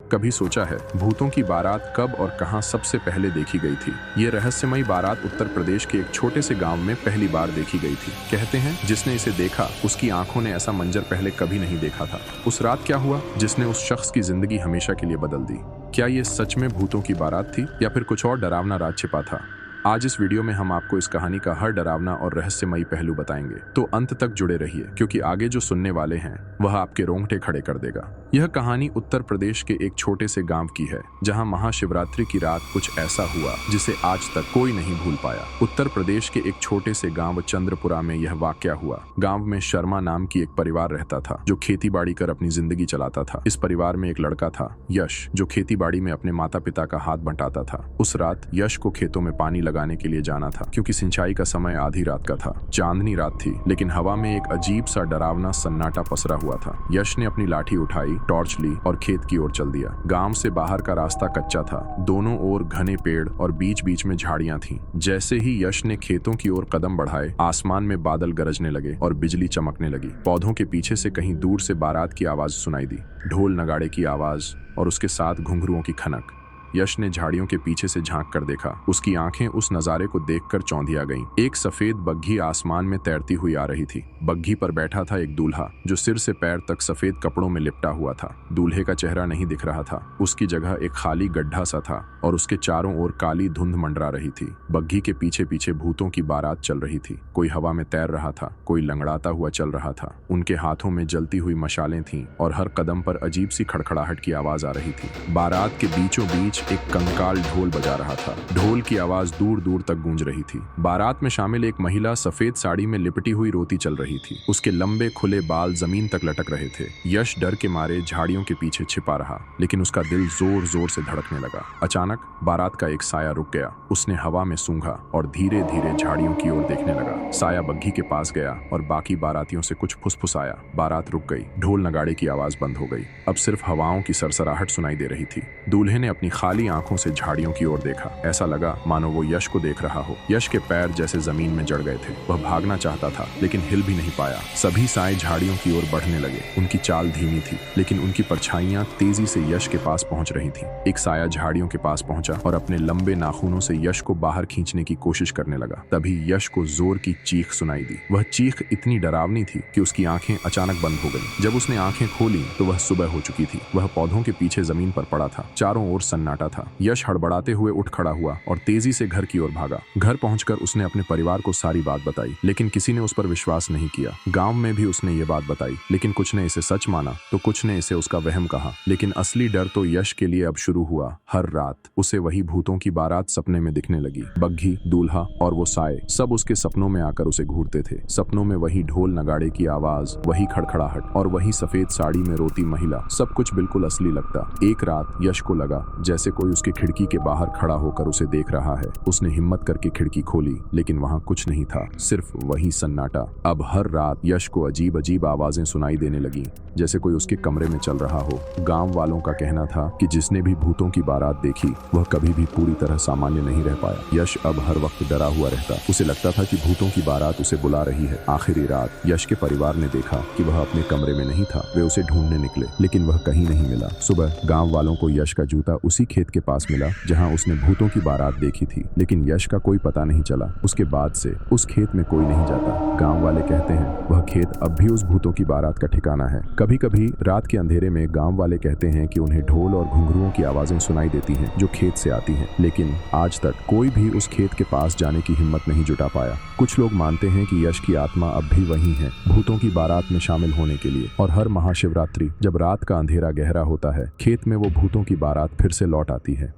कभी सोचा है भूतों की बारात कब और कहां सबसे पहले देखी गई थी? ये रहस्यमयी बारात उत्तर प्रदेश के एक छोटे से गांव में पहली बार देखी गई थी। कहते हैं जिसने इसे देखा उसकी आंखों ने ऐसा मंजर पहले कभी नहीं देखा था। उस रात क्या हुआ जिसने उस शख्स की जिंदगी हमेशा के लिए बदल दी? क्या ये सच में भूतों की बारात थी या फिर कुछ और डरावना राज छिपा था? आज इस वीडियो में हम आपको इस कहानी का हर डरावना और रहस्यमयी पहलू बताएंगे, तो अंत तक जुड़े रहिए क्योंकि आगे जो सुनने वाले हैं वह आपके रोंगटे खड़े कर देगा। यह कहानी उत्तर प्रदेश के एक छोटे से गांव की है जहां महाशिवरात्रि की रात कुछ ऐसा हुआ जिसे आज तक कोई नहीं भूल पाया। उत्तर प्रदेश के एक छोटे से गांव चंद्रपुरा में यह वाकया हुआ। गांव में शर्मा नाम की एक परिवार रहता था जो खेती बाड़ी कर अपनी जिंदगी चलाता था। इस परिवार में एक लड़का था यश, जो खेती बाड़ी में अपने माता पिता का हाथ बंटाता था। उस रात यश को खेतों में पानी लगाने के लिए जाना था क्योंकि सिंचाई का समय आधी रात का था। चांदनी रात थी लेकिन हवा में एक अजीब सा डरावना सन्नाटा पसरा हुआ था। यश ने अपनी लाठी उठाई, टॉर्च ली और खेत की ओर चल दिया। गांव से बाहर का रास्ता कच्चा था, दोनों ओर घने पेड़ और बीच बीच में झाड़ियां थीं। जैसे ही यश ने खेतों की ओर कदम बढ़ाए, आसमान में बादल गरजने लगे और बिजली चमकने लगी। पौधों के पीछे से कहीं दूर से बारात की आवाज सुनाई दी, ढोल नगाड़े की आवाज और उसके साथ घुंघरुओं की खनक। यश ने झाड़ियों के पीछे से झांक कर देखा। उसकी आंखें उस नजारे को देखकर चौंधिया गईं। एक सफेद बग्घी आसमान में तैरती हुई आ रही थी। बग्घी पर बैठा था एक दूल्हा जो सिर से पैर तक सफेद कपड़ों में लिपटा हुआ था। दूल्हे का चेहरा नहीं दिख रहा था, उसकी जगह एक खाली गड्ढा सा था और उसके चारों ओर काली धुंध मंडरा रही थी। बग्घी के पीछे पीछे भूतों की बारात चल रही थी। कोई हवा में तैर रहा था, कोई लंगड़ाता हुआ चल रहा था। उनके हाथों में जलती हुई मशालें थीं और हर कदम पर अजीब सी खड़खड़ाहट की आवाज आ रही थी। बारात के बीचों बीच एक कंकाल ढोल बजा रहा था। ढोल की आवाज दूर दूर तक गूंज रही थी। बारात में शामिल एक महिला सफेद साड़ी में लिपटी हुई रोती चल रही थी। उसके लंबे खुले बाल जमीन तक लटक रहे थे। यश डर के मारे झाड़ियों के पीछे छिपा रहा, लेकिन उसका दिल जोर जोर से धड़कने लगा। अचानक बारात का एक साया रुक गया। उसने हवा में सूंघा और धीरे धीरे झाड़ियों की ओर देखने लगा। साया बग्घी के पास गया और बाकी बारातियों से कुछ फुसफुसाया। बारात रुक गई। ढोल नगाड़े की आवाज बंद हो गई। अब सिर्फ हवाओं की सरसराहट सुनाई दे रही थी। दूल्हे ने अपनी खाली आंखों से झाड़ियों की ओर देखा। ऐसा लगा मानो वो यश को देख रहा हो। यश के पैर जैसे जमीन में जड़ गए थे। वह भागना चाहता था लेकिन हिल भी नहीं पाया। सभी साए झाड़ियों की ओर बढ़ने लगे। उनकी चाल धीमी थी लेकिन उनकी परछाइयां तेजी से यश के पास पहुंच रही थीं। एक साया झाड़ियों के पास पहुंचा और अपने लंबे नाखूनों से यश को बाहर खींचने की कोशिश करने लगा। तभी यश को जोर की चीख सुनाई दी। वह चीख इतनी डरावनी थी कि उसकी आंखें अचानक बंद हो गईं। जब उसने आंखें खोली तो वह सुबह हो चुकी थी। वह पौधों के पीछे जमीन पर पड़ा था। चारों ओर सन्नाटा था। यश हड़बड़ाते हुए उठ खड़ा हुआ और तेजी से घर की ओर भागा। घर पहुंचकर उसने अपने परिवार को सारी बात बताई, लेकिन किसी ने उस पर विश्वास नहीं किया। गांव में भी उसने ये बात बताई, लेकिन कुछ ने इसे सच माना तो कुछ ने इसे उसका वहम कहा। लेकिन असली डर तो यश के लिए अब शुरू हुआ। हर रात उसे वही भूतों की बारात सपने में दिखने लगी। बग्घी, दूल्हा और वो साए सब उसके सपनों में आकर उसे घूरते थे। सपनों में वही ढोल नगाड़े की आवाज, वही खड़खड़ाहट और वही सफेद साड़ी में रोती महिला, सब कुछ बिल्कुल असली लगता। एक रात यश को लगा जैसे कोई उसकी खिड़की के बाहर खड़ा होकर उसे देख रहा है। उसने हिम्मत करके खिड़की खोली लेकिन वहां कुछ नहीं था, सिर्फ वही सन्नाटा। अब हर रात यश को अजीब अजीब आवाजें सुनाई देने लगी, जैसे कोई उसके कमरे में चल रहा हो। गांव वालों का कहना था कि जिसने भी भूतों की बारात देखी वह कभी भी पूरी तरह सामान्य नहीं रह पाया। यश अब हर वक्त डरा हुआ रहता। उसे लगता था कि भूतों की बारात उसे बुला रही है। आखिरी रात यश के परिवार ने देखा कि वह अपने कमरे में नहीं था। वे उसे ढूंढने निकले लेकिन वह कहीं नहीं मिला। सुबह गाँव वालों को यश का जूता उसी खेत के पास मिला जहाँ उसने भूतों की बारात देखी थी, लेकिन यश का कोई पता नहीं चला। उसके बाद से उस खेत में कोई नहीं जाता। गांव वाले कहते हैं वह खेत अब भी उस भूतों की बारात का ठिकाना है। कभी कभी रात के अंधेरे में गांव वाले कहते हैं कि उन्हें ढोल और घुंघरुओं की आवाजें सुनाई देती हैं जो खेत से आती हैं, लेकिन आज तक कोई भी उस खेत के पास जाने की हिम्मत नहीं जुटा पाया। कुछ लोग मानते हैं कि यश की आत्मा अब भी वहीं है, भूतों की बारात में शामिल होने के लिए, और हर महाशिवरात्रि जब रात का अंधेरा गहरा होता है, खेत में वो भूतों की बारात फिर से लौट आती है।